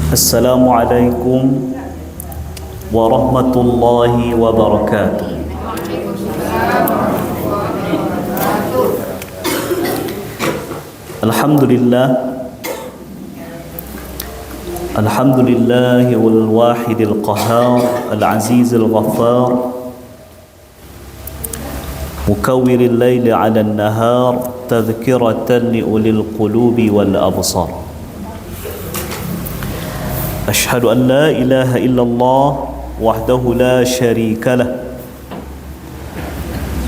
Assalamualaikum warahmatullahi wabarakatuh. Alhamdulillahi wal wahidil qahhar al azizil ghaffar mukawwiril laili 'alan nahar tadhkiratan li ulil qulubi wal absar. Ashhadu an la ilaha illallah wahdahu la sharika lah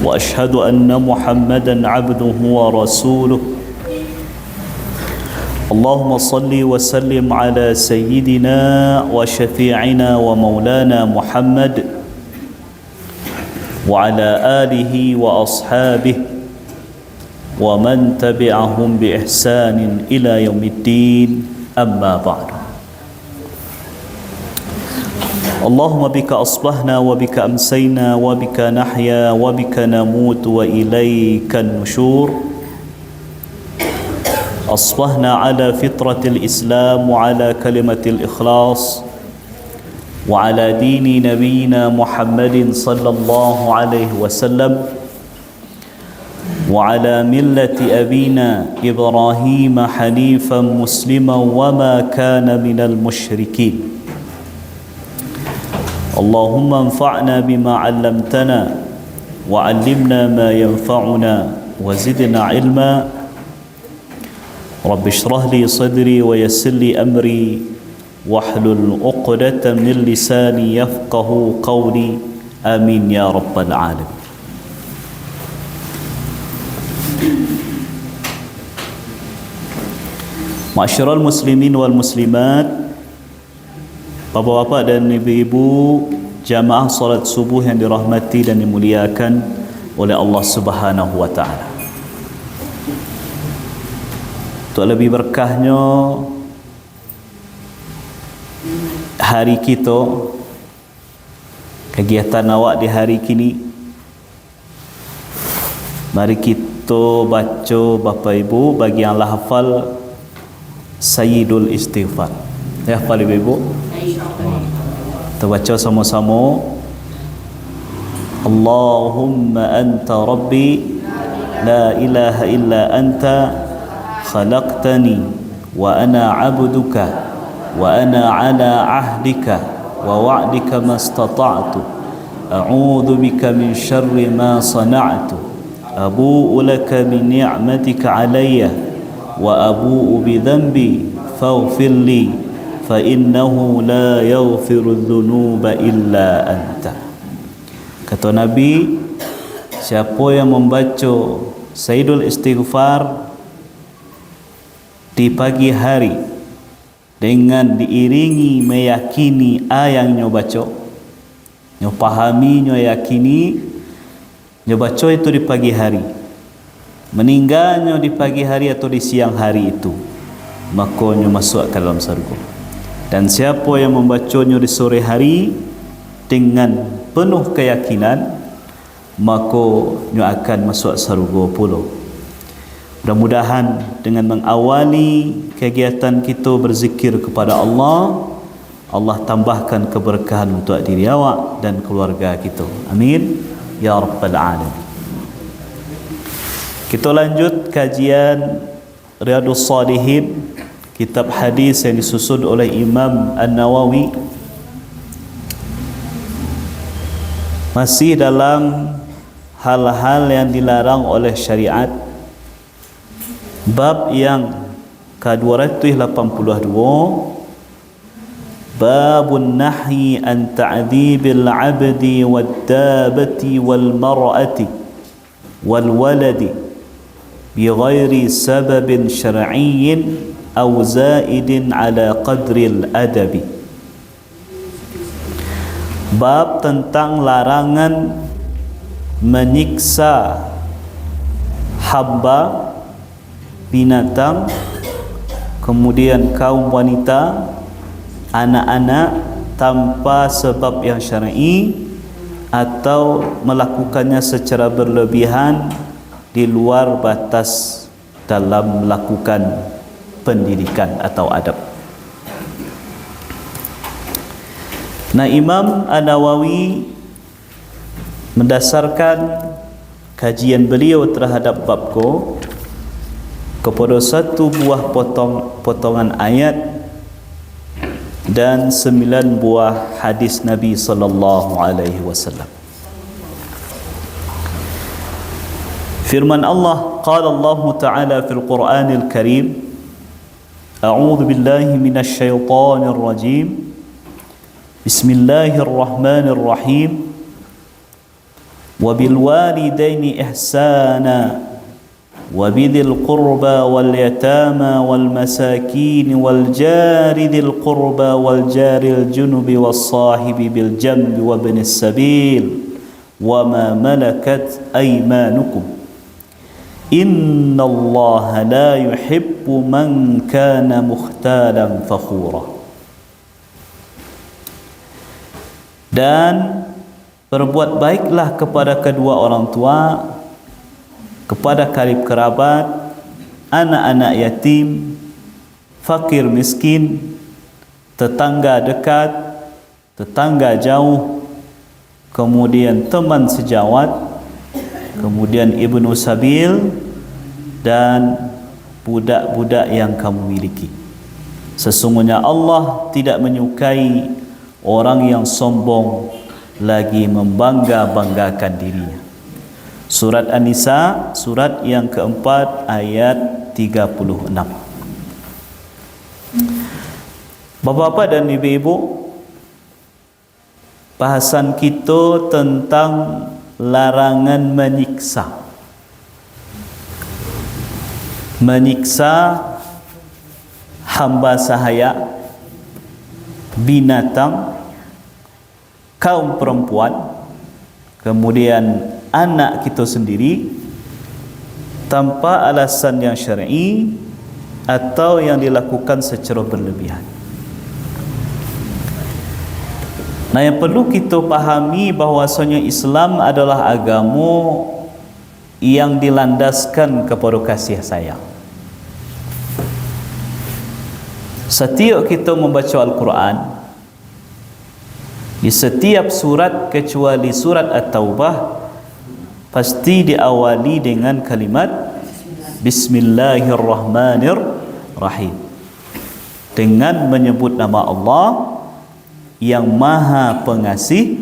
wa ashhadu anna Muhammadan 'abduhu wa rasuluh. Allahumma salli wa sallim ala sayyidina wa syafi'ina wa maulana Muhammad wa ala alihi wa ashabihi wa man tabi'ahum bi ihsanin ila yaumiddin, amma ba'du. Allahumma bika asbahna wa bika amsayna wa bika nahya wa bika namut wa ilayka nushur. أصبحنا على فطرة الإسلام وعلى كلمة الإخلاص وعلى دين نبينا محمد صلى الله عليه وسلم وعلى ملة أبينا إبراهيم حنيفا مسلما وما كان من المشركين. اللهم انفعنا بما علمتنا وعلمنا ما ينفعنا وزدنا علما. Rabbi shrah li sadri wa yassir li amri wahlul 'uqdatam min lisani yafqahu qawli. Amin ya rabbal alamin. Ma'asyiral muslimin wal muslimat, bapak-bapak dan ibu-ibu jamaah salat subuh yang dirahmati dan dimuliakan oleh Allah Subhanahu wa taala. Untuk lebih berkahnya hari kita, kegiatan awak di hari kini, mari kita baca Bapak Ibu bagi yang lah hafal Sayyidul Istighfar. Ya, hafal Ibu? Kita baca sama-sama. Allahumma anta rabbi la ilaha illa anta khalaqtani wa ana 'abduka wa ana 'ala 'ahdika wa wa'dika mastata'tu a'udzu bika min syarri ma sana'tu abu'u laka bi ni'matika 'alayya wa abu'u bi dhanbi faghfir li fa innahu la yaghfiru dhunuba illa anta. Kata Nabi, siapa yang membaca Sayyidul Istighfar di pagi hari dengan diiringi meyakini ayang nyo baca, nyo pahami, nyo yakini, nyo baca itu di pagi hari, meninggalnya di pagi hari atau di siang hari itu, maka nyo masuk ke dalam surga. Dan siapa yang membacanya di sore hari dengan penuh keyakinan, maka nyo akan masuk surga pula. Mudah-mudahan dengan mengawali kegiatan kita berzikir kepada Allah, Allah tambahkan keberkahan untuk diri awak dan keluarga kita. Amin ya rabbal alamin. Kita lanjut kajian Riyadhus Shalihin, kitab hadis yang disusun oleh Imam An-Nawawi. Masih dalam hal-hal yang dilarang oleh syariat. Bab yang ke-282, Babun nahyi an ta'dzibil 'abdi wad-dabati wal mar'ati wal waladi bi ghairi sababin syar'iyyin aw zaidin 'ala qadril adabi. Bab tentang larangan menyiksa hamba, binatang, kemudian kaum wanita, anak-anak tanpa sebab yang syar'i atau melakukannya secara berlebihan di luar batas dalam melakukan pendidikan atau adab. Nah, Imam An-Nawawi mendasarkan kajian beliau terhadap bab ko kepada satu buah potongan ayat dan 9 buah hadis Nabi sallallahu alaihi wasallam. Firman Allah, qala Allah Ta'ala fil Qur'anil Karim, a'udzu billahi minasy syaithanir rajim. Bismillahirrahmanirrahim. Wa bil walidaini ihsana wa bidhil qurba wal yatama wal masakin wal jari dhil qurba wal jaril junubi was sahibi bil jambi wa ibnis sabil wa ma malakat aymanukum innallaha la yuhibbu man kana mukhtalan fakhura. Dan berbuat baiklah kepada kedua orang tua, kepada karib kerabat, anak-anak yatim, fakir miskin, tetangga dekat, tetangga jauh, kemudian teman sejawat, kemudian ibnu sabil, dan budak-budak yang kamu miliki. Sesungguhnya Allah tidak menyukai orang yang sombong lagi membangga-banggakan dirinya. Surat An-Nisa, surat yang keempat, ayat 36. Bapak-bapak dan ibu-ibu, bahasan kita tentang larangan menyiksa. Menyiksa hamba sahaya, binatang, kaum perempuan, kemudian anak kita sendiri tanpa alasan yang syar'i atau yang dilakukan secara berlebihan. Nah, yang perlu kita pahami bahawasanya Islam adalah agama yang dilandaskan kepada kasih sayang. Setiap kita membaca Al-Quran, di setiap surat kecuali surat At-Taubah pasti diawali dengan kalimat Bismillahirrahmanirrahim, dengan menyebut nama Allah yang Maha Pengasih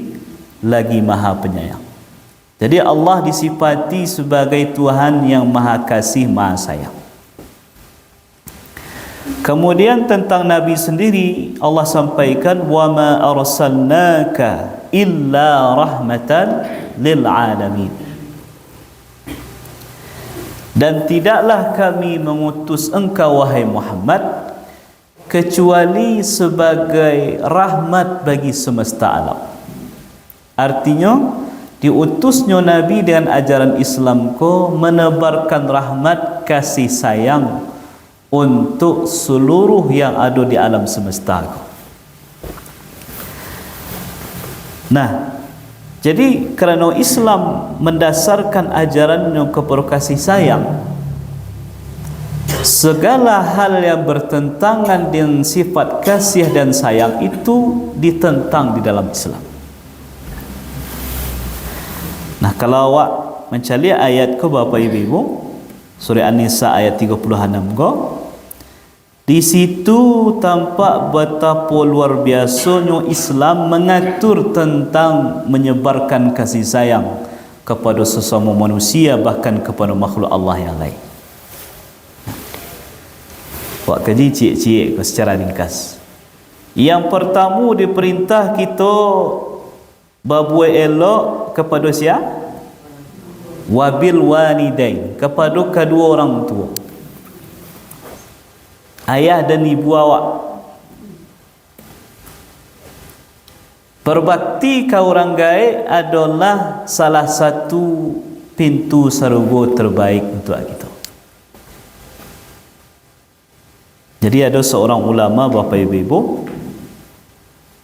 lagi Maha Penyayang. Jadi Allah disifati sebagai Tuhan yang Maha Kasih, Maha Sayang. Kemudian tentang Nabi sendiri Allah sampaikan, wa ma arsalnaka illa rahmatan lil alamin. Dan tidaklah kami mengutus engkau wahai Muhammad kecuali sebagai rahmat bagi semesta alam. Artinya diutusnya Nabi dengan ajaran Islam ko menebarkan rahmat kasih sayang untuk seluruh yang ada di alam semesta. Nah, jadi kerana Islam mendasarkan ajarannya kepada kasih sayang, segala hal yang bertentangan dengan sifat kasih dan sayang itu ditentang di dalam Islam. Nah, kalau awak mencari ayat ke Bapak Ibu, surah An-Nisa ayat 36 go, di situ tampak betapa luar biasanya Islam mengatur tentang menyebarkan kasih sayang kepada sesama manusia, bahkan kepada makhluk Allah yang lain. Buat kaji cik-cik secara ringkas. Yang pertama diperintah kita berbuat elok kepada siapa? Wabil walidain, kepada kedua orang tua, ayah dan ibu awak. Berbakti ke orang gaib adalah salah satu pintu surga terbaik untuk kita. Jadi ada seorang ulama, Bapak Ibu,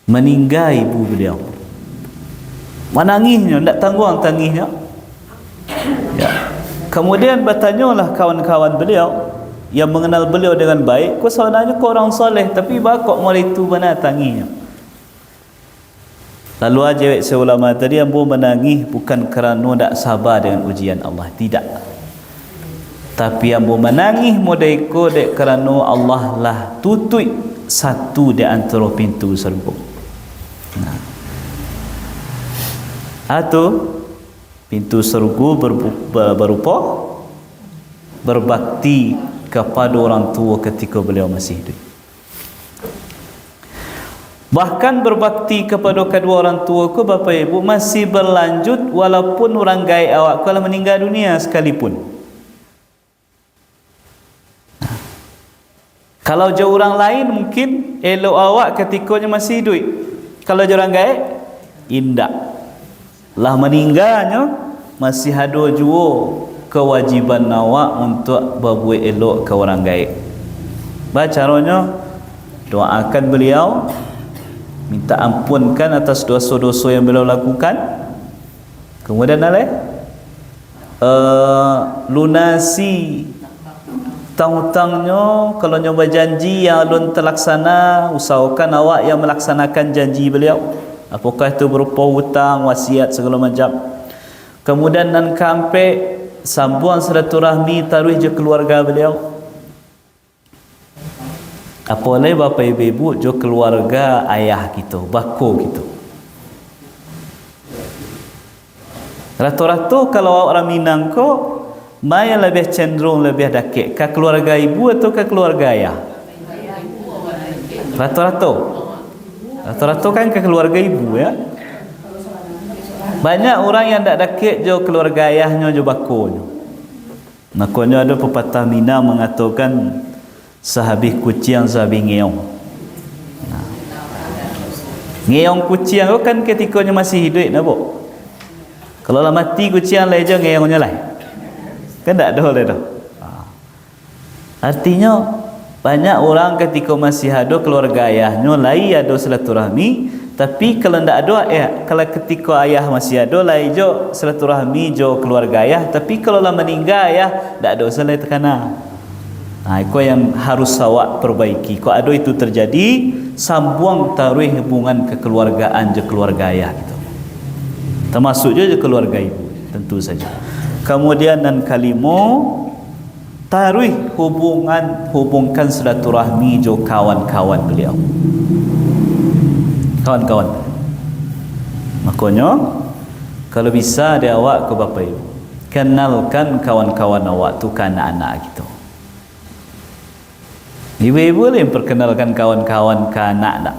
meninggal ibu beliau. Menangisnya, tak tanggung tangisnya. Ya. Kemudian bertanyalah kawan-kawan beliau, yang mengenal beliau dengan baik, kau sebenarnya kau orang soleh, tapi bakok mulai tu menatanginya. Lalu ajak seulama tadi yang menangis bukan kerana tak sabar dengan ujian Allah, tidak. Tapi yang menangis modeko dek kerana Allah lah tutup satu di antara pintu surga. Nah. Atau pintu surga berupa berbakti kepada orang tua ketika beliau masih hidup. Bahkan berbakti kepada kedua orang tua ku bapa ibu masih berlanjut walaupun orang gaib awak kalau meninggal dunia sekalipun. Kalau jauh orang lain mungkin elok awak ketikanya masih hidup. Kalau jauh orang gaib indah. Lah meninggalnya masih ada jua kewajiban awak untuk berbuat elok ke orang gaib. Caranya doakan beliau, minta ampunkan atas dosa-dosa yang beliau lakukan. Kemudian lunasi hutang-hutangnya. Kalau nyoba janji yang belum terlaksana, usahakan awak yang melaksanakan janji beliau. Apakah itu berupa hutang, wasiat segala macam. Kemudian nan kampe sambung silaturahmi taruh je keluarga beliau. Apa lagi bapa ibu jo keluarga ayah kita, bako kita. Rata-rata kalau orang Minang ko mai lebih cenderung lebih dakik ke keluarga ibu atau ke keluarga ayah? Rata-rata kan ke keluarga ibu ya. Banyak orang yang tak dakik jo keluarga ayahnya jo bakonya. Makanya ada pepatah Minang mengatakan sehabis kucing sehabis ngeong. Ngeong kucing tu kan ketikanya masih hidup nak bo. Kalau lah mati kucing lai je ngeongnya lai. Kan tak ada dah. Artinya banyak orang ketika masih ada keluarga ayahnya lai ada silaturahmi, tapi kalau tak ada kalau ketika ayah masih ada lai jo silaturahmi jo keluarga ayah, tapi kalau lah meninggal ayah tak ada selai terkena. Itu yang harus awak perbaiki. Kalau ada itu terjadi, sambung taruh hubungan kekeluargaan je keluarga ayah gitu. Termasuk je keluarga ibu, tentu saja. Kemudian dan kalimo taruh hubungkan silaturahmi jo kawan-kawan beliau. Kawan-kawan. Makanya kalau bisa dia awak ke bapa ibu, kenalkan kawan-kawan awak tu ke anak-anak kita. Ibu-ibu boleh perkenalkan kawan-kawan ke anak tak?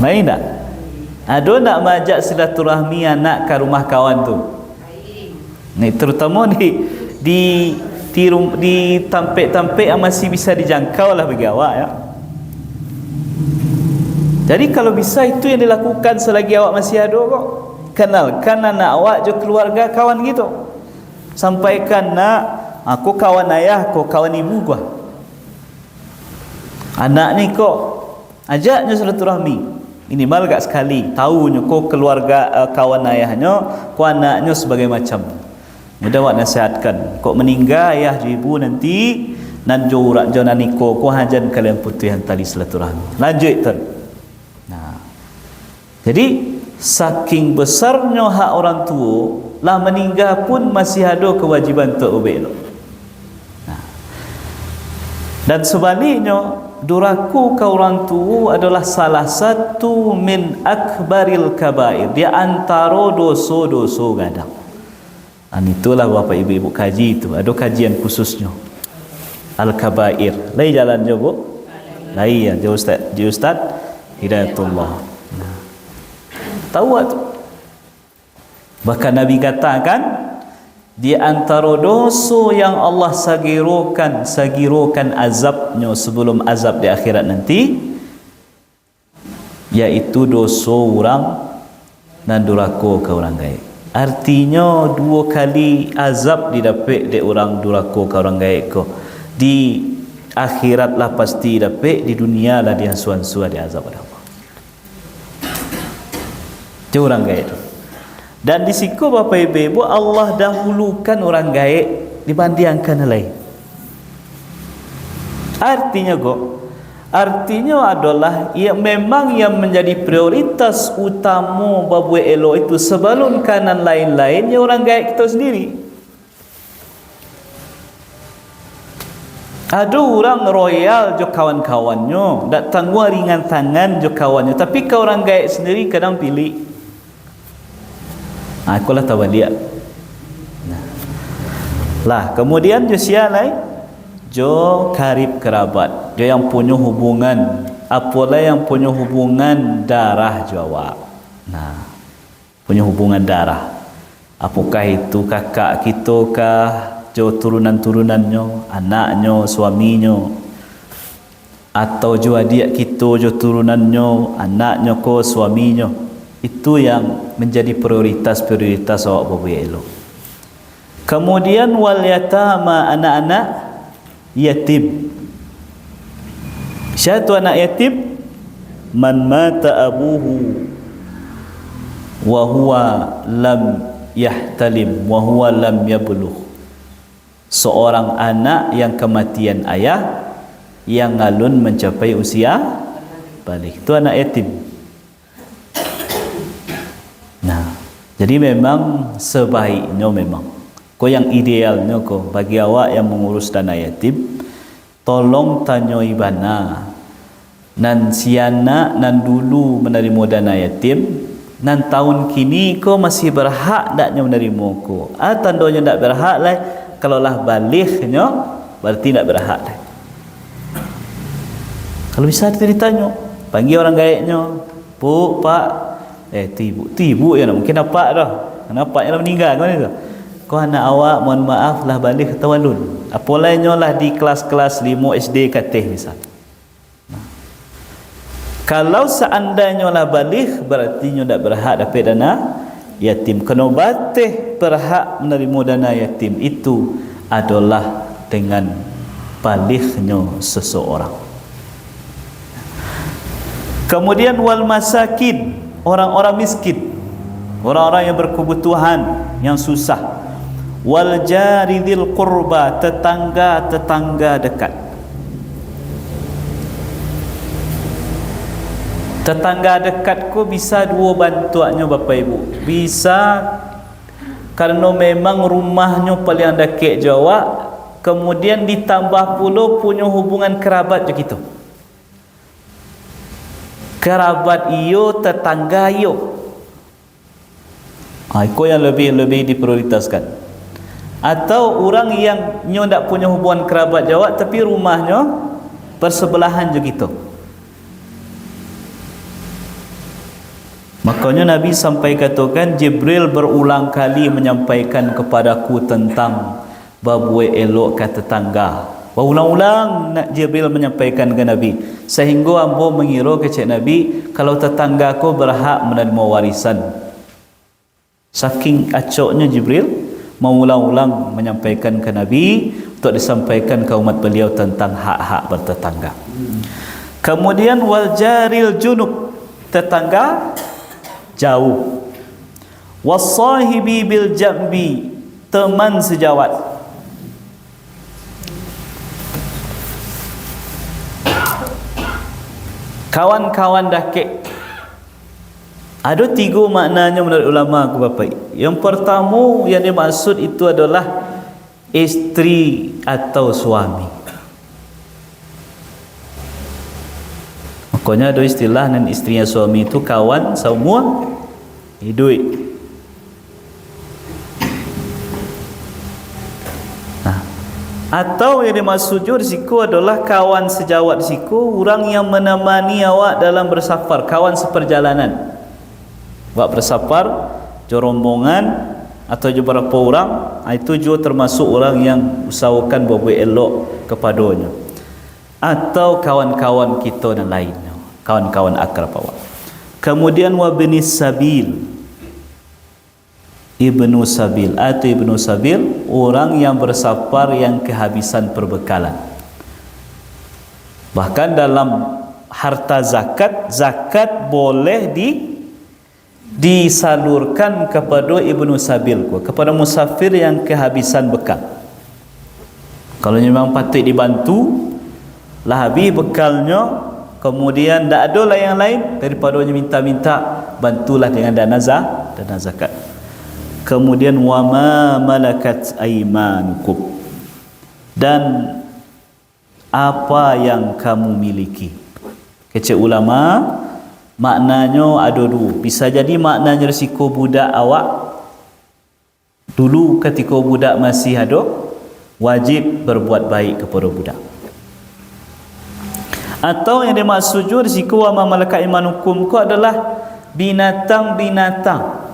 Main tak? Ada nak majak silaturahmi anak ke rumah kawan tu? Ni terutama di tampik-tampik yang masih bisa dijangkau lah bagi awak ya. Jadi kalau bisa itu yang dilakukan selagi awak masih ada kok. Kenalkan anak awak je keluarga kawan gitu. Sampaikan nak, aku kawan ayah, kau kawan ibu gua. Anak ni kok ajaknya silaturahmi. Minimal gak sekali tahunya kau keluarga kawan ayahnya, kau anaknya sebagai macam. Mudah awak nasihatkan. Kok meninggal ayah ibu nanti nan jo urak jo naniko kau hajan kalian putih tali silaturahmi. Lanjut tu. Nah. Jadi saking besarnya hak orang tua, lah meninggal pun masih ada kewajiban untuk obek. Nah. Dan sebaliknya duraku ke orang tua adalah salah satu min akbaril kabair, dia antara dosa-dosa gadang. Itulah bapa ibu-ibu kaji itu, ada kajian khususnya al-kabair. Lai jalan je bu? Lai ya, je ustaz Hidayatullah. Tahu tu. Bahkan Nabi katakan di antara dosa yang Allah sagirukan azabnya sebelum azab di akhirat nanti, yaitu dosa orang dan duraka ke orang gaib. Artinya dua kali azab didapat di orang duraka ke orang gaib ko. Di akhirat lah pasti dapat, di dunia lah dia suan-suan di azab Allah. Itu orang gaib. Dan di siku bapa ibu Allah dahulukan orang gaib dibandingkan lain. Artinya adalah memang yang menjadi prioritas utama berbuat elok itu sebelum kanan lain-lain orang gaib kita sendiri. Ada orang royal jo kawan-kawannya, tak tangguh ringan tangan jo kawannya, tapi ke orang gaib sendiri kadang pilih. Akulah tahu dia. Lah kemudian jo sia lain jo karib kerabat, jo yang punya hubungan, apalah yang punya hubungan darah jawab. Nah, punya hubungan darah. Apakah itu kakak kita kah, jo turunan-turunannya, anaknya, suaminya, atau jo adik kita, jo turunannya, anaknya ko suaminya. Itu yang menjadi prioritas awak berbuat elok. Kemudian wal yatama, anak-anak yatim. Siapa anak yatim? Man mata abuhu wa huwa lam yahtalim wa huwa lam yablugh. Seorang anak yang kematian ayah yang ngalun mencapai usia balik, itu anak yatim. Nah, jadi memang sebaiknya memang yang idealnya bagi awak yang mengurus dana yatim, tolong tanya ibana nan siana nan dulu menerima dana yatim, nan tahun kini masih berhak taknya menerima tandanya tak berhak lah. Kalau lah balighnya berarti tak berhak lah. Kalau bisa kita ditanya, panggil orang gaibnya, bu pak, tibu ya mungkin apa dah, kenapa yang meninggal kan itu. Kau anak awak mohon maaf lah balik tawalun. Apalanya lah di kelas-kelas 5 SD katih misal. Kalau seandainya lah balik berarti nyo tak berhak dapat dana yatim. Kena batih berhak menerima dana yatim itu adalah dengan balighnya seseorang. Kemudian wal masakin, orang-orang miskin, orang-orang yang berkebutuhan, yang susah. Wal jari dzil qurba, tetangga dekat. Tetangga dekat bisa dua bantuannya Bapak Ibu. Bisa karena memang rumahnya paling dekat Jawa, kemudian ditambah pula punya hubungan kerabat je gitu. Kerabat iyo, tetangga iyo. Itu yang lebih diprioritaskan. Atau orang yang nyo tak punya hubungan kerabat Jawa tapi rumahnya bersebelahan je gitu. Makanya Nabi sampai katakan Jibril berulang kali menyampaikan kepadaku tentang berbuat elok ke tetangga. Berulang-ulang Jibril menyampaikan ke Nabi sehingga ambo mengira ke cik Nabi kalau tetangga ko berhak menerima warisan. Saking acoknya Jibril mengulang-ulang menyampaikan ke Nabi untuk disampaikan ke umat beliau tentang hak-hak bertetangga. Kemudian wal jaril junub, tetangga jauh. Wasahibi bil jambi, teman sejawat. Kawan-kawan dakik. Ada 3 maknanya menurut ulama aku Bapak. Yang pertama yang dimaksud itu adalah istri atau suami. Makanya ada istilah dan istrinya suami itu kawan semua hidup. Nah, atau yang dimaksud di siku adalah kawan sejawat di siku, orang yang menemani awak dalam bersafar, kawan seperjalanan. Awak bersafar, jo rombongan atau jo berapa orang, itu jo termasuk orang yang usahakan berbuat elok kepadanya. Atau kawan-kawan kita dan lainnya, kawan-kawan akrab awak. Kemudian wabinis sabil, ibnu sabil atau ibnu sabil, orang yang bersafar yang kehabisan perbekalan. Bahkan dalam harta zakat boleh disalurkan kepada ibnu sabil, kepada musafir yang kehabisan bekal. Kalau memang patut dibantu, lah habis bekalnya, kemudian tak ada lah yang lain daripada minta-minta, bantulah dengan dana zakat. Kemudian wama malakat aimanukum, dan apa yang kamu miliki. Kecil ulama, maknanya ada dua. Bisa jadi maknanya risiko budak awak dulu ketika budak masih ada, wajib berbuat baik kepada budak. Atau yang dimaksud risiko wa malakat imanukum ku adalah binatang-binatang,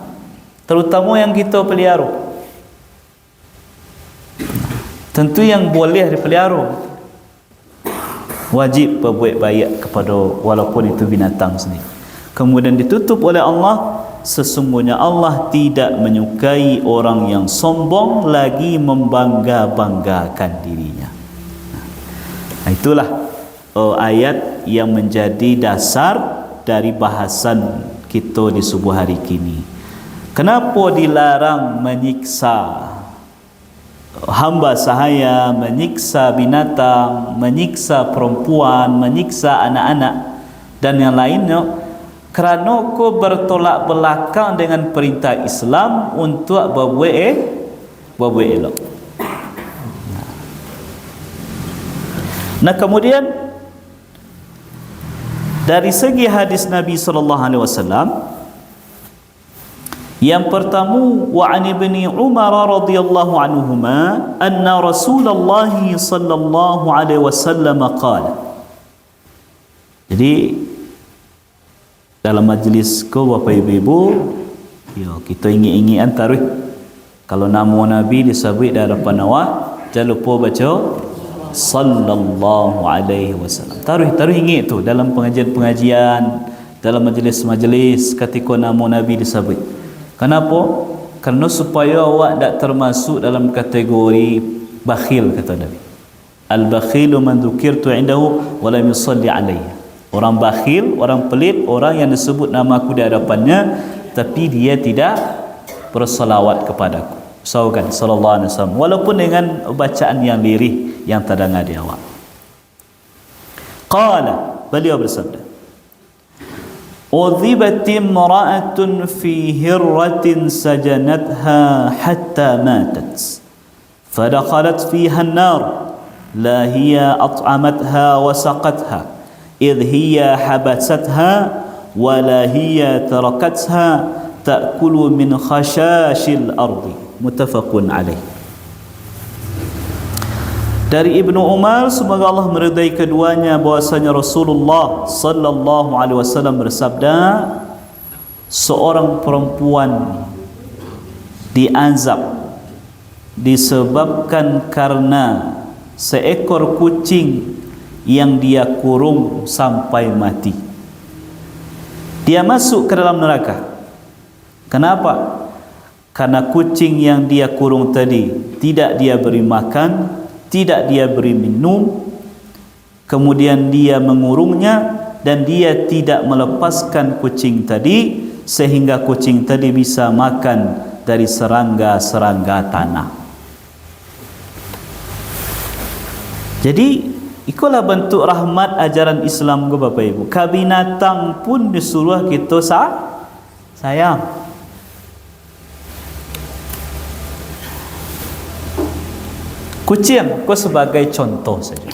terutama yang kita pelihara. Tentu yang boleh dipelihara, wajib berbuat baik kepada walaupun itu binatang sendiri. Kemudian ditutup oleh Allah, sesungguhnya Allah tidak menyukai orang yang sombong lagi membangga-banggakan dirinya. Nah, itulah ayat yang menjadi dasar dari bahasan kita di subuh hari kini. Kenapa dilarang menyiksa hamba sahaya, menyiksa binatang, menyiksa perempuan, menyiksa anak-anak dan yang lainnya? Kerana kau bertolak belakang dengan perintah Islam untuk berbuat elok. Nah, kemudian dari segi hadis Nabi sallallahu alaihi wasallam, yang pertama, wa an ibni Umar radhiyallahu anhuma anna Rasulullah sallallahu alaihi wasallam qala. Jadi dalam majlis ko Bapak Ibu, ya kita ingat-ingat antara kalau nama Nabi disebut di hadapan awak, jangan lupa baca sallallahu alaihi wasallam. Taruh ingat tu dalam pengajian-pengajian, dalam majlis-majlis ketika nama Nabi disebut. Kenapa? Kerana supaya awak tak termasuk dalam kategori bakhil, kata Nabi. Al-bakhilu man dzukirtu indahu wa lam yusalli alayya. Orang bakhil, orang pelit, orang yang disebut nama aku di hadapannya tapi dia tidak bersalawat kepadaku. Saukan sallallahu alaihi wasallam, walaupun dengan bacaan yang lirih yang terdengar di awak. Qala, beliau bersabda, udhibat imra'atun fi hirratin sajanatha hatta matat fadakhalat fiha an-nar la hiya at'amatha wa saqatha idh hiya habasatha wa la hiya tarakatha ta'kulu min khashashil ardi. Muttafaqun alaih. Dari Ibnu Umar, semoga Allah meridai keduanya, bahwasanya Rasulullah sallallahu alaihi wasallam bersabda, seorang perempuan diazab disebabkan karena seekor kucing yang dia kurung sampai mati. Dia masuk ke dalam neraka. Kenapa? Karena kucing yang dia kurung tadi tidak dia beri makan, tidak dia beri minum, kemudian dia mengurungnya dan dia tidak melepaskan kucing tadi sehingga kucing tadi bisa makan dari serangga-serangga tanah. Jadi itulah bentuk rahmat ajaran Islam ke Bapak Ibu. Kabinatang pun disuruh kita sayang. Kucing kau sebagai contoh saja.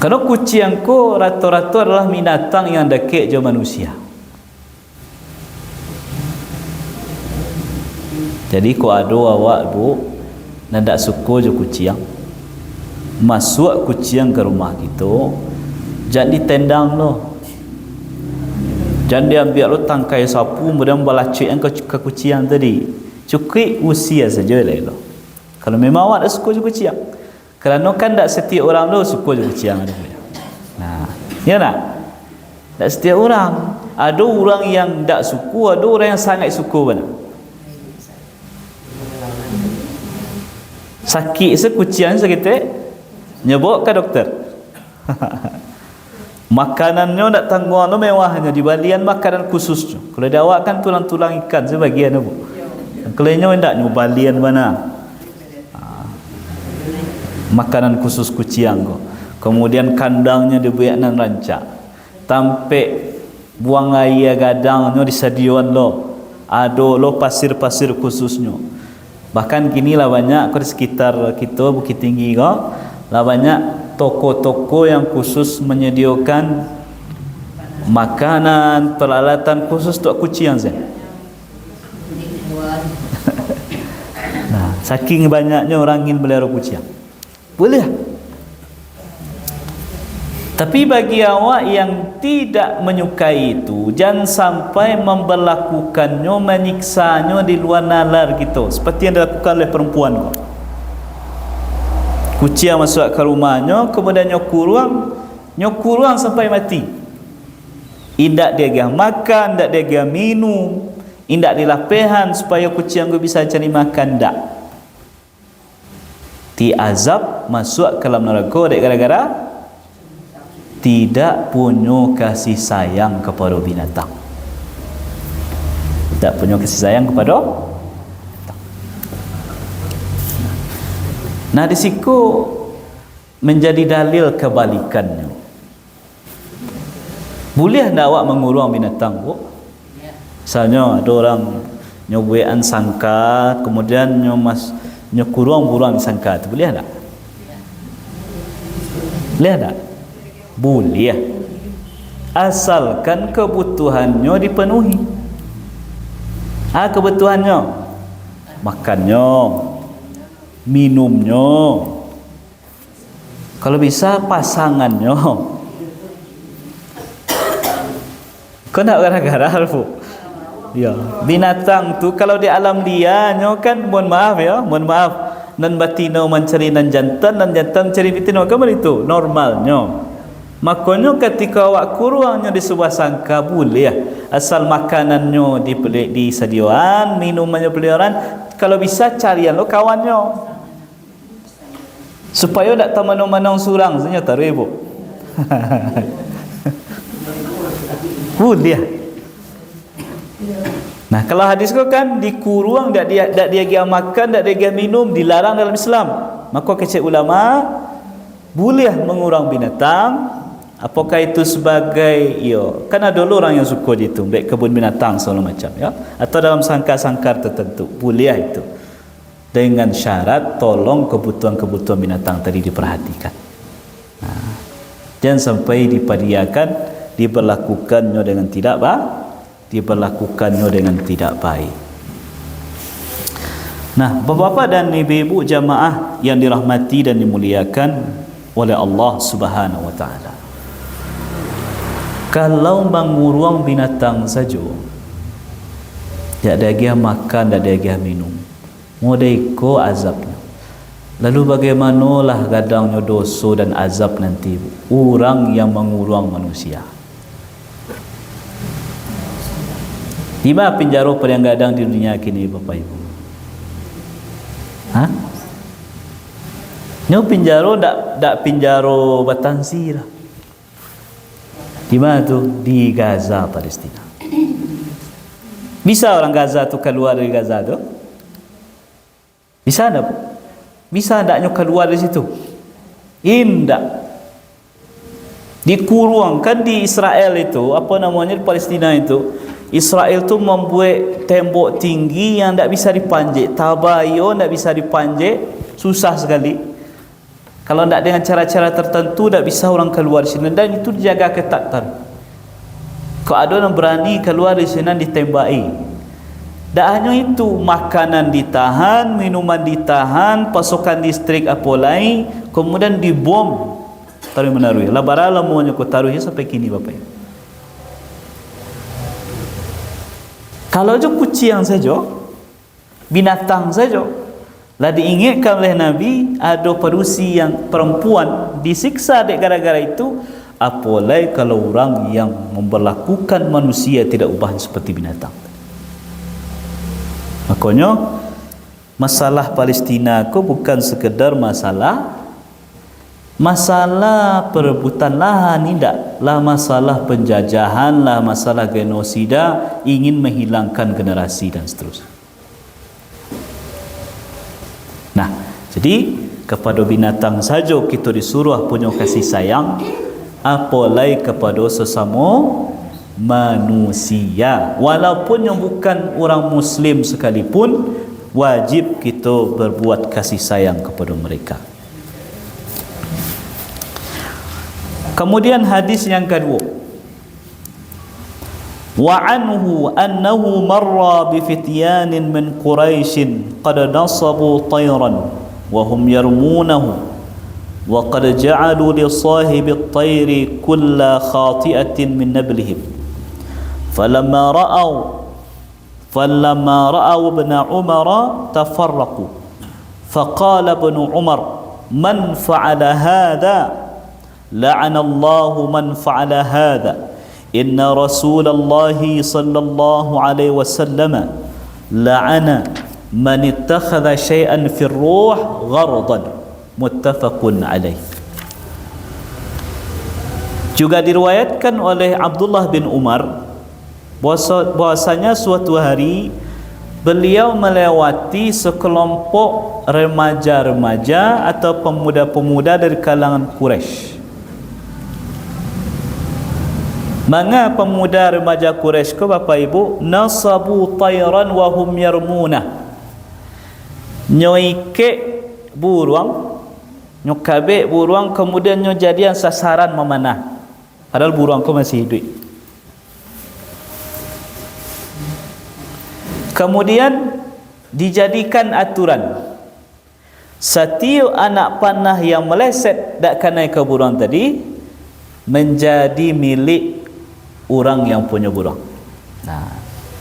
Kerana kucing kau rata-rata adalah binatang yang dekat je manusia. Jadi kau ada awak bu dan tak suka je kucing, masuk kucing ke rumah kita, jangan ditendang lo. Jangan diambil lo tangkai sapu kemudian balacik yang ke kucing tadi. Cukup usia saja lah lo. Kalau memang awak tak suka je kucing, kerana kan tak setiap orang lo suka je kucing. Nah, ya tak? Tak setiap orang. Ada orang yang tak suka, ada orang yang sangat suka benar. Sakit sekucing sakit nyebut ke doktor. Makanannya tak tanggung lo mewahnya, di balian makanan khusus. Kalau dia awak kan tulang-tulang ikan sebagian bu. Kelainya hendak nyubalian mana. makanan khusus kucing ko. Kemudian kandangnya dibuat nan rancak. Tampe buang air gadangnya disediakan lo. Ado lo pasir-pasir khususnya. Bahkan kini lah banyak di sekitar kita Bukit Tinggi ko, lah banyak toko-toko yang khusus menyediakan makanan, peralatan khusus untuk kucing saya. Nah, saking banyaknya orang ingin pelihara kucing. Boleh. Tapi bagi awak yang tidak menyukai itu, jangan sampai memberlakukannya, menyiksanya di luar nalar gitu, seperti yang dilakukan oleh perempuan. Kucing masuk ke rumahnya, kemudian nyokurang sampai mati. Indak dia gah makan, indak dia gah minum, indak dilapehan supaya kucing itu bisa cari makan, ndak. Ti azab masuk ke dalam neraka gara-gara tidak punya kasih sayang kepada binatang. Tidak punya kasih sayang kepada binatang. Nah, di situ menjadi dalil kebalikannya. Boleh tak awak mengurung binatang? Misalnya ada orang nyobuan sangka, kemudian nyokurung burung sangka, itu boleh tak? Boleh tak? Boleh, asalkan kebutuhannya dipenuhi. Kebutuhannya makannya, minumnya, kalau bisa pasangannya. Kau nak gara-gara Alfu? Ya, binatang tu kalau di alam dia kan, mohon maaf, nan batino mencari nan jantan cari betina, kan itu normalnya. Makanya ketika awak kurangnya di sebuah sangka boleh, asal makanannya disediakan, minumannya peliharaan, kalau bisa carian lo kawannya, supaya tak tamanong-manong surang sebenarnya taruh ibu. Boleh. Nah, kalau hadis kau kan dikurung, tak dia makan, tak dia minum, dilarang dalam Islam. Maka kecil ulama boleh mengurang binatang. Apakah itu sebagai kan ada orang yang suka itu baik kebun binatang segala macam atau dalam sangkar-sangkar tertentu, boleh itu dengan syarat tolong kebutuhan-kebutuhan binatang tadi diperhatikan. Jangan sampai diberlakukannya dengan tidak baik. Nah, bapak-bapak dan ibu-ibu jamaah yang dirahmati dan dimuliakan oleh Allah Subhanahu wa taala. Kalau mengurung binatang saja, tak ada dia makan, tak ada dia minum, modeko azabnya. Lalu bagaimanalah gadangnya dosa dan azab nanti orang yang mengurung manusia. Di mana penjara paling gadang di dunia kini, Bapak Ibu? Nyo penjara dak penjara Batansi lah. Di mana tu? Di Gaza, Palestina. Bisa orang Gaza tu keluar dari Gaza tu? Bisa tak? Bisa taknya keluar dari situ? Indah. Dikurungkan di Israel itu, apa namanya, di Palestina itu. Israel tu membuat tembok tinggi yang tak bisa dipanjat, tabayun tak bisa dipanjat, susah sekali. Kalau tak dengan cara-cara tertentu, tak bisa orang keluar di sini, dan itu dijaga ketat. Kalau ada yang berani keluar di sini, ditembaki. Tak hanya itu, makanan ditahan, minuman ditahan, pasokan listrik apa lain, kemudian dibom taruh menaruh. Labara lamunya ko taruhnya sampai kini, Bapak Ibu. Kalau je kucing saja, binatang saja, lah diingatkan oleh Nabi ada perusi yang perempuan disiksa dek gara-gara itu, apalagi kalau orang yang memperlakukan manusia tidak ubah seperti binatang. Makanya masalah Palestina itu bukan sekedar masalah perebutan lahan, tidak lah masalah penjajahan, lah masalah genosida, ingin menghilangkan generasi dan seterusnya. Nah, jadi kepada binatang saja kita disuruh punya kasih sayang, apalagi kepada sesama manusia, walaupun yang bukan orang muslim sekalipun, wajib kita berbuat kasih sayang kepada mereka. Kemudian hadis yang kedua, wa anhu annahu marra bi fityanin min quraishin qad nasabu tayran wa hum yarmunahu wa qad ja'alu li sahibi at-tayri kulla khati'atin min nablihim falamma ra'aw ibn Umar tafarraqu faqala ibn Umar man fa'ala hadha la'ana Allahu man fa'ala hadha inna Rasulullah sallallahu alaihi wasallam la'ana man ittakhadha shay'an fi ar-ruh gharadan, muttafaqun alaih. Juga diriwayatkan oleh Abdullah bin Umar bahwasanya suatu hari beliau melewati sekelompok remaja-remaja atau pemuda-pemuda dari kalangan Quraisy. Manga pemuda remaja Quraisy ke Bapak Ibu, nasabu tayran wa hum yarmuna, nyoike buruang, nyokabek buruang, kemudian nyojadian sasaran memanah, padahal buruang kau masih hidup. Kemudian dijadikan aturan, setiap anak panah yang meleset dak kena ke buruang tadi menjadi milik orang yang punya buruang. Nah,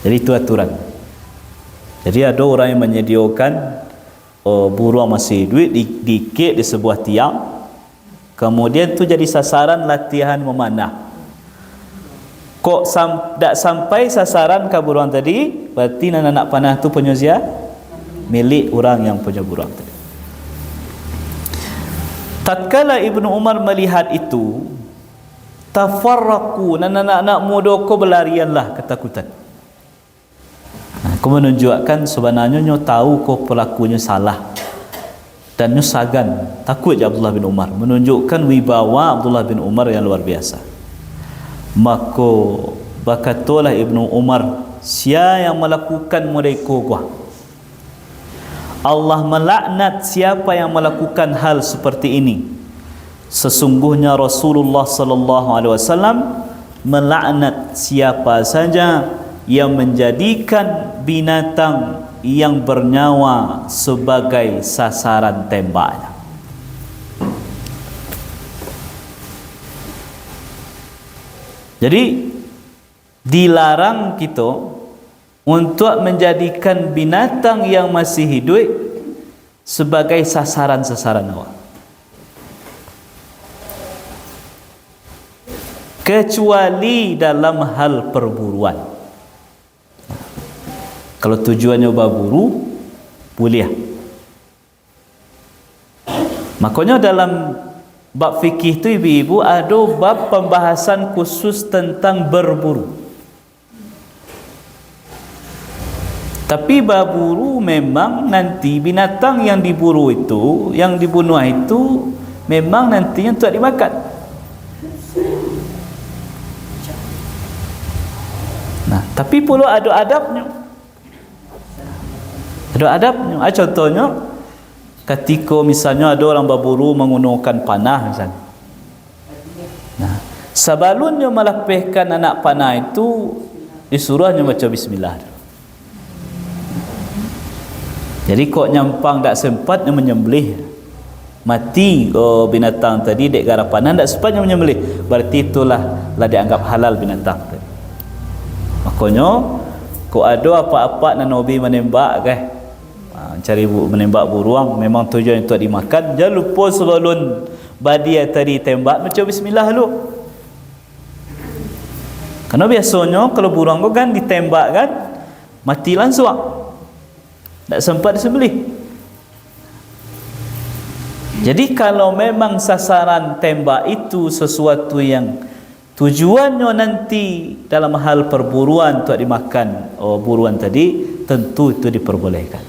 jadi itu aturan. Jadi ada orang yang menyediakan buruang masih hidup dikit di sebuah tiang, kemudian tu jadi sasaran latihan memanah. Kok tak sampai sasaran ke buruang tadi, berarti anak panah tu punya zia milik orang yang punya buruang tadi. Tatkala Ibnu Umar melihat itu, tafarraqu, anak-anak muda ko berlarianlah ketakutan. Aku menunjukkan sebenarnya nyo tahu ko pelakunya salah dan nyo sagan, takut je Abdullah bin Umar, menunjukkan wibawa Abdullah bin Umar yang luar biasa. Maka berkatalah Ibnu Umar, siapa yang melakukan mereka gua, Allah melaknat siapa yang melakukan hal seperti ini. Sesungguhnya Rasulullah sallallahu alaihi wasallam melaknat siapa saja yang menjadikan binatang yang bernyawa sebagai sasaran tembaknya. Jadi dilarang kita untuk menjadikan binatang yang masih hidup sebagai sasaran-sasaran awak, kecuali dalam hal perburuan. Kalau tujuannya berburu, boleh. Makanya dalam bab fikih tu ibu-ibu ada bab pembahasan khusus tentang berburu. Tapi berburu memang nanti binatang yang diburu itu, yang dibunuh itu memang nantinya tak dimakan. Nah, tapi perlu ada adabnya. Ada adabnya. Contohnya ketika misalnya ada orang berburu menggunakan panah misalnya. Nah, sebelumnya melepaskan anak panah itu disuruhnya baca bismillah. Jadi kok nyampang tak sempatnya menyembelih, mati binatang tadi dek gara panah tak sempatnya menyembelih, berarti itulah dianggap halal binatang tadi. Makanya kok ada apa-apa nak Nabi menembak kan, cari menembak buruang memang tujuan untuk dimakan, jangan lupa sebelum badia tadi tembak baca bismillah dulu. Karena biasanya kalau buruang kan ditembak kan mati langsung, tak sempat disembelih. Jadi kalau memang sasaran tembak itu sesuatu yang tujuannya nanti dalam hal perburuan untuk dimakan buruan tadi, tentu itu diperbolehkan.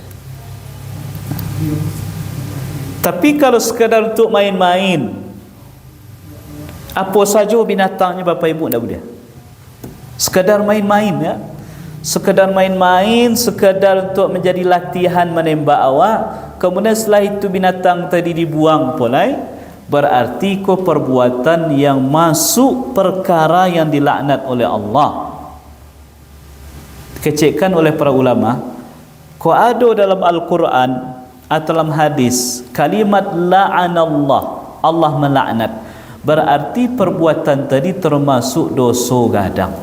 Tapi kalau sekadar untuk main-main, apa saja binatangnya Bapak Ibu tak boleh. Sekadar main-main ya. Sekadar main-main, sekadar untuk menjadi latihan menembak awak, kemudian setelah itu binatang tadi dibuang pulai, berarti ko perbuatan yang masuk perkara yang dilaknat oleh Allah. Kecekkan oleh para ulama, ko ada dalam Al-Quran atau dalam hadis kalimat la'anallah, Allah melaknat, berarti perbuatan tadi termasuk dosa gadang.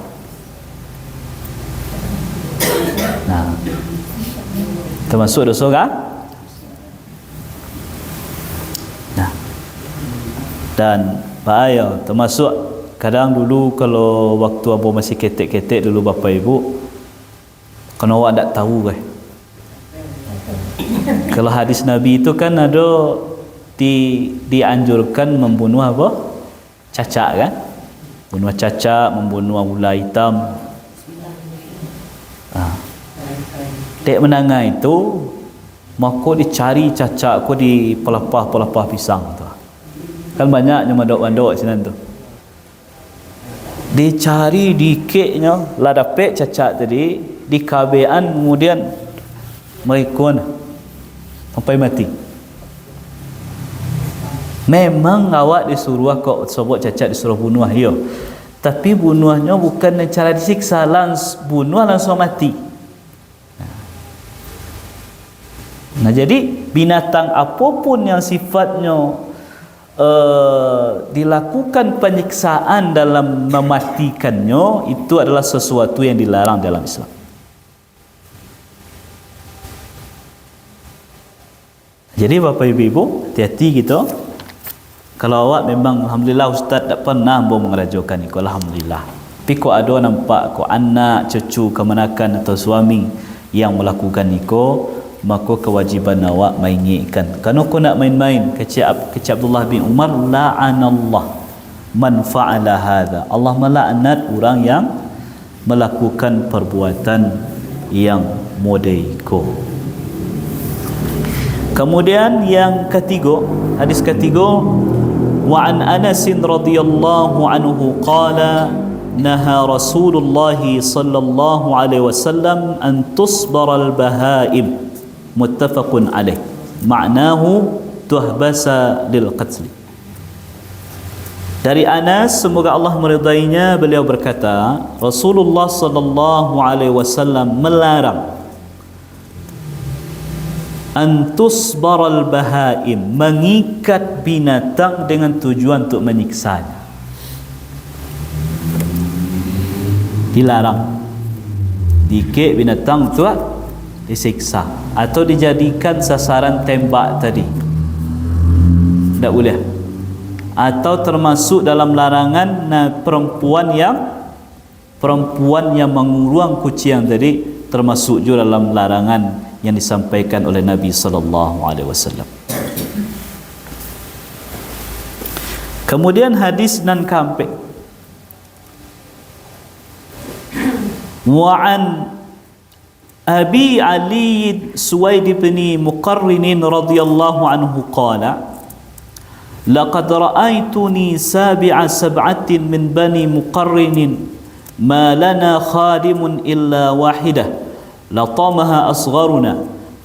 Nah, termasuk dosa kan? Nah, dan bahaya, termasuk kadang dulu kalau waktu abang masih ketek-ketek dulu Bapak Ibu, kalau awak tak tahu kan, kalau hadis Nabi itu kan ada dianjurkan membunuh apa? Cacak kan? Bunuh cacak, membunuh ular hitam. Dek menangai itu, maka dicari cacak ko di pelepah-pelepah pisang tu. Kan banyak yang mandok-mandok sini tu. Dicari dikitnya, lah dapat cacak tadi, dikabean kemudian mereka sampai mati. Memang awak disuruh kok sebut cacat disuruh bunuh dia. Tapi bunuhnya bukan cara disiksa, langsung bunuh langsung mati. Nah, jadi binatang apapun yang sifatnya dilakukan penyiksaan dalam mematikannya, itu adalah sesuatu yang dilarang dalam Islam. Jadi Bapak Ibu, hati-hati gitu. Kalau awak memang, alhamdulillah Ustaz tak pernah mengerajakan itu, alhamdulillah. Tapi kok ada nampak kok anak, cucu, kemenakan atau suami yang melakukan itu, maka kewajiban awak mengingatkan. Kalau kau nak main-main, kecik Abdullah bin Umar, la'anallah man fa'ala hadha, Allah melaknat orang yang melakukan perbuatan yang model itu. Kemudian yang ketiga, hadis ketiga, wa an Anas radhiyallahu anhu qala naha Rasulullah sallallahu alaihi wasallam an tusbara al-bahaim, muttafaqun alaih, ma'nahu tuhbasa lil qatl. Dari Anas, semoga Allah meridainya, beliau berkata, Rasulullah sallallahu alaihi wasallam melarang antusbaral bahaim, mengikat binatang dengan tujuan untuk menyiksanya. Dilarang diikat binatang tu disiksa atau dijadikan sasaran tembak tadi, tak boleh. Atau termasuk dalam larangan perempuan yang menguruang kucing tadi, termasuk juga dalam larangan yang disampaikan oleh Nabi sallallahu alaihi wasallam. Kemudian hadis nan kampe, wa an Abi Ali Suwaid bin Muqarrin radhiyallahu anhu qala laqad ra'aytuni sabi'a sab'atin min bani Muqarrin ma lana khadimun illa wahidah لطمها أصغرنا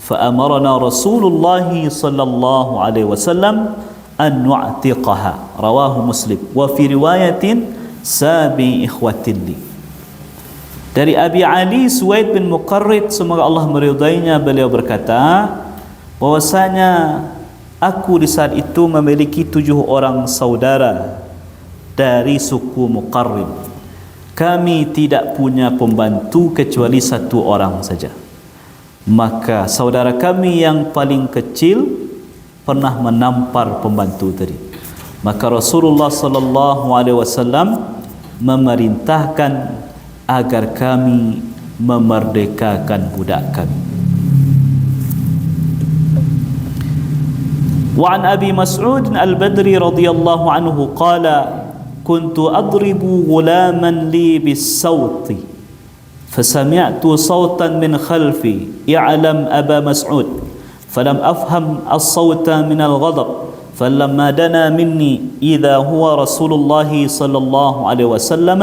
فأمرنا رسول الله صلى الله عليه وسلم أن نعتقها رواه مسلم وفي رواية سابي إخوة لي. Dari Abi Ali Suwaid bin Muqarrid, semoga Allah meridainya, beliau berkata bahwasanya aku di saat itu memiliki 7 orang saudara dari suku Muqarrid. Kami tidak punya pembantu kecuali 1 orang saja. Maka saudara kami yang paling kecil pernah menampar pembantu tadi. Maka Rasulullah sallallahu alaihi wasallam memerintahkan agar kami memerdekakan budak kami. Wa an Abi Mas'ud al-Badri radhiyallahu anhu qala كنت أضرب غلاما لي بالصوت فسمعت صوتا من خلفي يعلم أبا مسعود falam afham as-sawta min al-ghadab falamma dana minni idza huwa Rasulullah sallallahu alaihi wasallam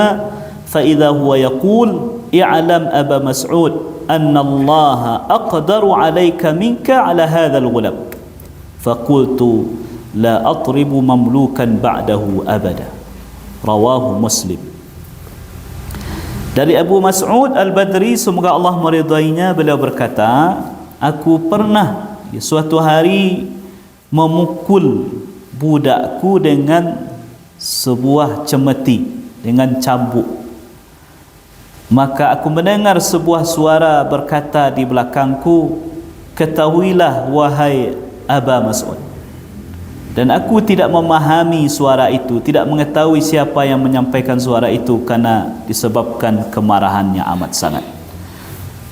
fa idza huwa yaqul i'lam Aba Mas'ud anna Allah aqdaru 'alayka minka 'ala hadha al-ghulab faqultu la atribu mamlukan ba'dahu abada. Rawahu Muslim. Dari Abu Mas'ud Al-Badri, semoga Allah meridainya, beliau berkata, aku pernah suatu hari memukul budakku dengan sebuah cemeti, dengan cambuk. Maka aku mendengar sebuah suara berkata di belakangku, ketahuilah wahai Aba Mas'ud. Dan aku tidak memahami suara itu, tidak mengetahui siapa yang menyampaikan suara itu karena disebabkan kemarahannya amat sangat.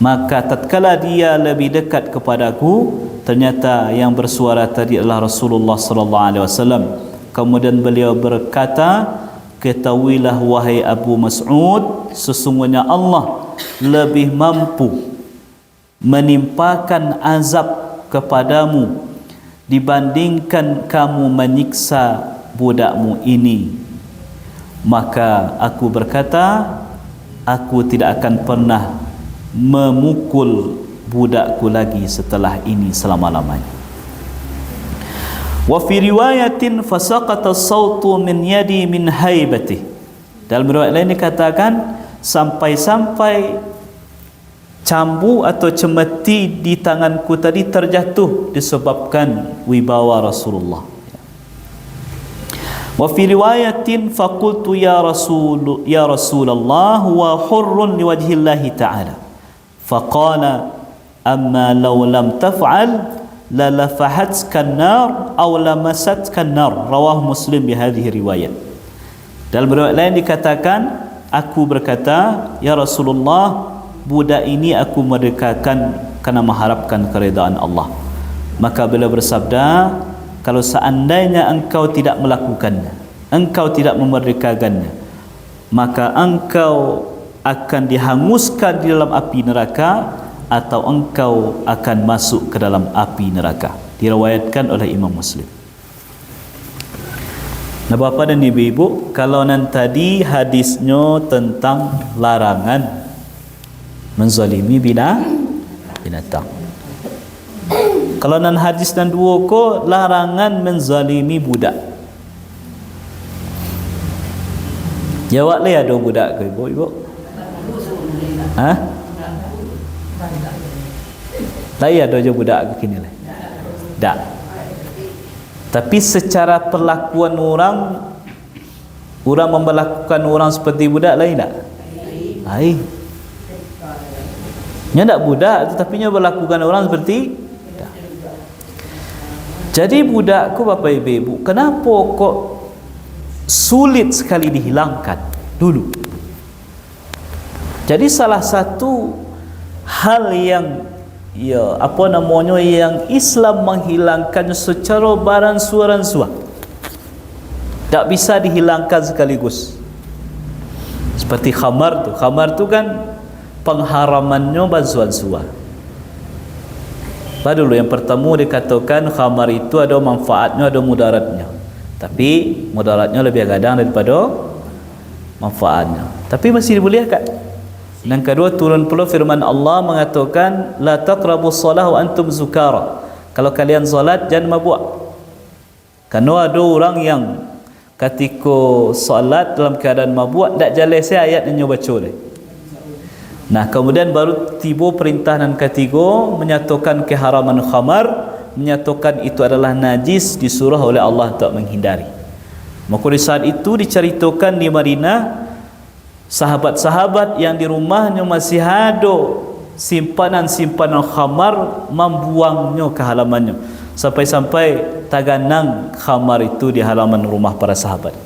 Maka tatkala dia lebih dekat kepadaku, ternyata yang bersuara tadi adalah Rasulullah sallallahu alaihi wasallam. Kemudian beliau berkata, ketahuilah wahai Abu Mas'ud, sesungguhnya Allah lebih mampu menimpakan azab kepadamu dibandingkan kamu menyiksa budakmu ini. Maka aku berkata, aku tidak akan pernah memukul budakku lagi setelah ini selama-lamanya. Wa fi riwayatin fasaqata as-sautu min yadi min haibati. Dalam riwayat lain dikatakan sampai-sampai cambu atau cemeti di tanganku tadi terjatuh disebabkan wibawa Rasulullah. Wa fi riwayatin faqultu ya Rasulullah wa hurrun liwajhillahi ta'ala. Faqala amma law lam taf'al la lafahatka an-nar aw lamasatka an-nar. Rawahu Muslim bi hadhihi riwayat. Dalam riwayat lain dikatakan, aku berkata, ya Rasulullah, budak ini aku merdekakan kerana mengharapkan keridaan Allah. Maka beliau bersabda, kalau seandainya engkau tidak melakukannya, engkau tidak memerdekakannya, maka engkau akan dihanguskan di dalam api neraka atau engkau akan masuk ke dalam api neraka. Diriwayatkan oleh Imam Muslim. Nah, Bapa dan Ibu-ibu, kalau nanti tadi hadisnya tentang larangan menzalimi binatang. Kalau nan hadis dan dua ko larangan menzalimi budak. Jawab le ada budak ke ibu? Ha? Lai ada je budak ke kini lah. Tak. Tapi secara perlakuan orang memperlakukan orang seperti budak lain tak? Lain. Nya tak budak tetapi nya berlakukan orang seperti budak. Jadi budakku Bapak Ibu, kenapa kok sulit sekali dihilangkan dulu? Jadi salah satu hal yang yang Islam menghilangkan secara baransua-ransua, tak bisa dihilangkan sekaligus. Seperti khamar tu kan pengharamannya baransua. Pada dulu yang pertama dikatakan khamar itu ada manfaatnya, ada mudaratnya. Tapi mudaratnya lebih gadang daripada manfaatnya. Tapi masih dibolehkan. Dan kedua, turun pula firman Allah mengatakan la taqrabus shalah wa antum zukara. Kalau kalian salat jangan mabuk. Kerana ada orang yang ketika salat dalam keadaan mabuk tak jalan saya ayat yang baca ni. Nah, kemudian baru tiba perintah yang ketiga menyatakan keharaman khamar, menyatakan itu adalah najis, disuruh oleh Allah untuk menghindari. Maka di saat itu diceritakan di Madinah, sahabat-sahabat yang di rumahnya masih ada simpanan-simpanan khamar, membuangnya ke halamannya, sampai-sampai taganang khamar itu di halaman rumah para sahabat.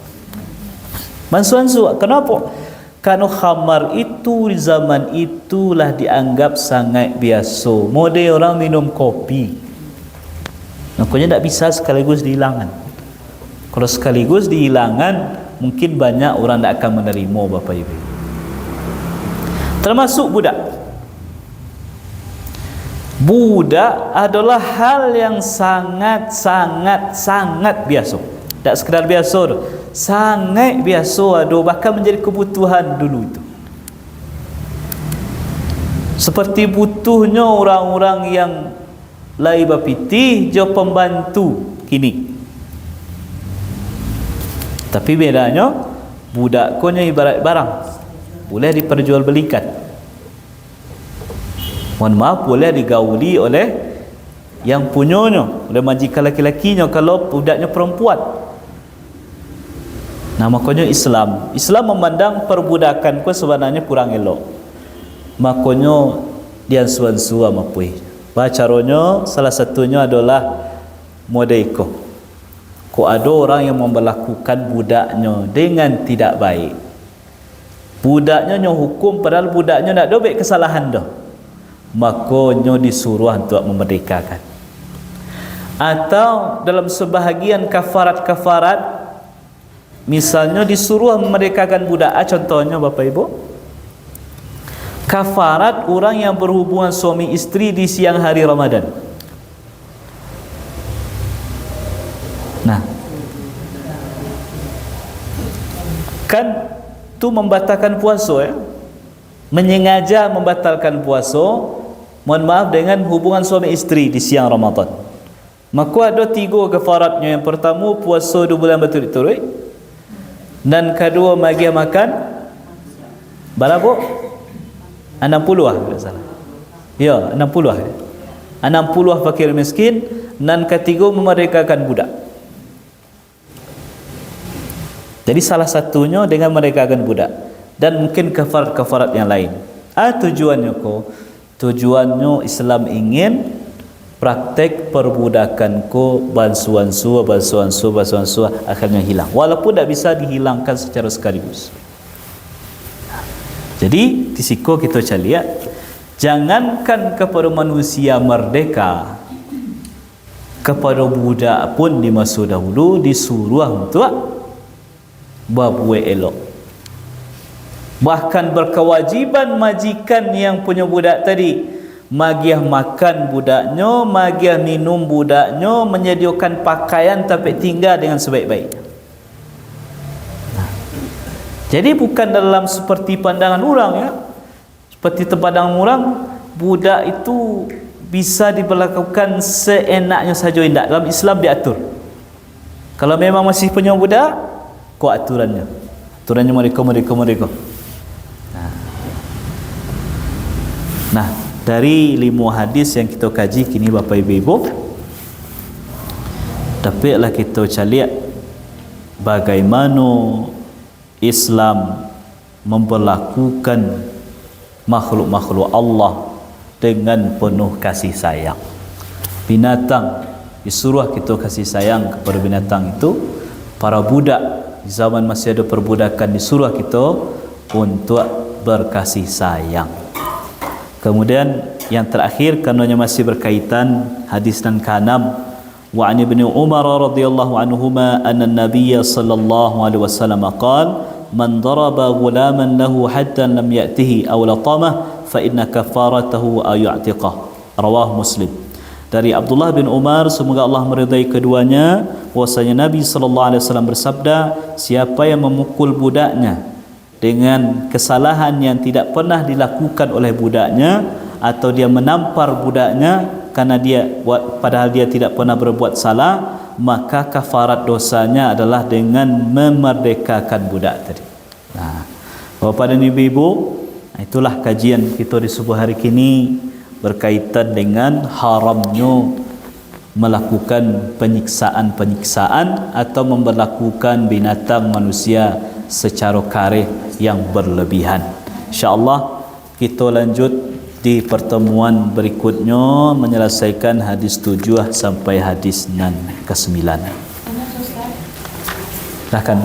Mansuansu, kenapa? Karena khamar itu di zaman itulah dianggap sangat biasa. Model orang minum kopi. Makanya tak bisa sekaligus dihilangkan. Kalau sekaligus dihilangkan, mungkin banyak orang tak akan menerima Bapak Ibu. Termasuk budak. Budak adalah hal yang sangat biasa. Tak sekadar biasa tu, sangat biasa, bahkan menjadi kebutuhan dulu itu. Seperti butuhnya orang-orang yang lai bapiti jo pembantu kini. Tapi bedanya budak konya ibarat barang, boleh diperjualbelikan. Mohon maaf, boleh digauli oleh yang punyanya, oleh majikan laki-lakinya kalau budaknya perempuan. Nah, makanya Islam memandang perbudakan ku sebenarnya kurang elok. Makanya dia suan-suan mapui. Caranya salah satunya adalah modeko. Kok ada orang yang memperlakukan budaknya dengan tidak baik. Budaknya nyo hukum padahal budaknya nak dobek kesalahan dah. Makanya disuruh untuk memerdekakan. Atau dalam sebahagian kafarat-kafarat, misalnya disuruh memerdekakan budak. Contohnya Bapak Ibu, kafarat orang yang berhubungan suami isteri di siang hari Ramadan. Nah, kan tu membatalkan puasa ya, menyengaja membatalkan puasa, mohon maaf, dengan hubungan suami isteri di siang Ramadan. Maka ada 3 kafaratnya. Yang pertama, puasa 2 bulan berturut-turut, dan kedua, bagi makan berapa? 60 tidak salah. Ya, 60 60 fakir miskin, dan ketiga memerdekakan budak. Jadi salah satunya dengan memerdekakan budak, dan mungkin kafarat-kafarat yang lain. Tujuannya tujuannya Islam ingin praktek perbudakan bansuan sua akhirnya hilang, walaupun tak bisa dihilangkan secara sekaligus. Jadi di siko kita lihat, jangankan kepada manusia merdeka, kepada budak pun di masa dahulu disuruh untuk berbuat elok. Bahkan berkewajiban majikan yang punya budak tadi magiah makan budaknya, magiah minum budaknya, menyediakan pakaian sampai tinggal dengan sebaik-baiknya. Jadi bukan dalam seperti pandangan orang ya, seperti terpandang orang, budak itu bisa diberlakukan seenaknya saja. Tidak, dalam Islam diatur. Kalau memang masih punya budak, kau aturannya mereka. Nah, dari 5 hadis yang kita kaji kini Bapak Ibu, dapatlah kita lihat bagaimana Islam memperlakukan makhluk-makhluk Allah dengan penuh kasih sayang. Binatang disuruh kita kasih sayang kepada binatang itu. Para budak di zaman masih ada perbudakan disuruh kita untuk berkasih sayang. Kemudian yang terakhir, karenanya masih berkaitan hadis dan ke-6, wa an ibni Umar radhiyallahu anhuma anna an-nabiy sallallahu alaihi wasallam qala man daraba ghulaman lahu hatta lam ya'tihi aw latamah fa inna kafaratahu ay yu'tiqah. Rawah Muslim. Dari Abdullah bin Umar, semoga Allah meridai keduanya, bahwasanya Nabi sallallahu alaihi wasallam bersabda, siapa yang memukul budaknya dengan kesalahan yang tidak pernah dilakukan oleh budaknya, atau dia menampar budaknya karena padahal dia tidak pernah berbuat salah, maka kafarat dosanya adalah dengan memerdekakan budak tadi. Nah, Bapak dan Ibu, itulah kajian kita di subuh hari ini berkaitan dengan haramnya melakukan penyiksaan atau memperlakukan binatang manusia secara karih yang berlebihan. InsyaAllah kita lanjut di pertemuan berikutnya menyelesaikan hadis 7 sampai hadis 9. Silahkan.